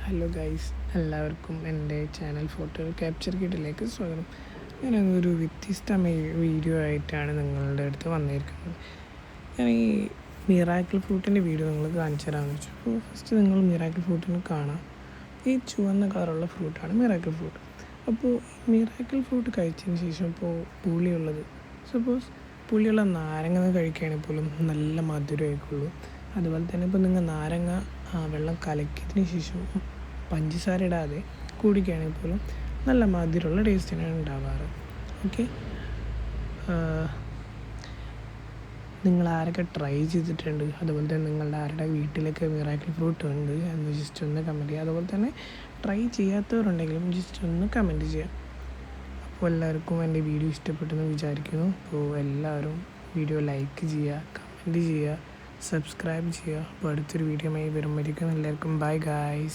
Hello guys, എല്ലാവർക്കും എൻ്റെ channel photo capture കിറ്റിലേക്ക് സ്വാഗതം. ഞാനൊരു വ്യത്യസ്തമായ വീഡിയോ ആയിട്ടാണ് നിങ്ങളുടെ അടുത്ത് വന്നിരിക്കുന്നത്. ഞാൻ ഈ മിറാക്കിൾ ഫ്രൂട്ടിൻ്റെ വീഡിയോ നിങ്ങൾ കാണിച്ചു തരാമെന്ന് വെച്ചു. അപ്പോൾ ഫസ്റ്റ് നിങ്ങൾ മിറാക്കിൾ ഫ്രൂട്ടിന് കാണാം. ഈ ചുവന്ന കളറുള്ള ഫ്രൂട്ടാണ് മിറാക്കിൾ ഫ്രൂട്ട്. അപ്പോൾ മിറാക്കിൾ ഫ്രൂട്ട് കഴിച്ചതിന് ശേഷം ഇപ്പോൾ പുളിയുള്ളത്, സപ്പോസ് പുളിയുള്ള നാരങ്ങ കഴിക്കുകയാണെങ്കിൽ പോലും നല്ല മധുരമായിക്കുള്ളൂ. അതുപോലെ തന്നെ ഇപ്പോൾ നിങ്ങൾ നാരങ്ങ വെള്ളം കലക്കിയതിന് ശേഷം പഞ്ചസാര ഇടാതെ കുടിക്കുകയാണെങ്കിൽ പോലും നല്ല മധുരമുള്ള ടേസ്റ്റിനാണ് ഉണ്ടാവാറ്. ഓക്കെ, നിങ്ങൾ ആരൊക്കെ ട്രൈ ചെയ്തിട്ടുണ്ട്, അതുപോലെ തന്നെ നിങ്ങളുടെ ആരുടെ വീട്ടിലൊക്കെ മിറാക്കിൾ ഫ്രൂട്ട് ഉണ്ട് എന്ന് ജസ്റ്റ് ഒന്ന് കമൻറ്റ് ചെയ്യുക. അതുപോലെ തന്നെ ട്രൈ ചെയ്യാത്തവരുണ്ടെങ്കിലും ജസ്റ്റ് ഒന്ന് കമൻറ്റ് ചെയ്യുക. അപ്പോൾ എല്ലാവർക്കും എൻ്റെ വീഡിയോ ഇഷ്ടപ്പെട്ടെന്ന് വിചാരിക്കുന്നു. അപ്പോൾ എല്ലാവരും വീഡിയോ ലൈക്ക് ചെയ്യുക, കമൻറ്റ് ചെയ്യുക, സബ്സ്ക്രൈബ് ചെയ്യുക. അപ്പോൾ അടുത്തൊരു വീഡിയോയുമായി വരുമ്പോഴേക്കും എല്ലാവർക്കും ബൈ ഗായ്സ്.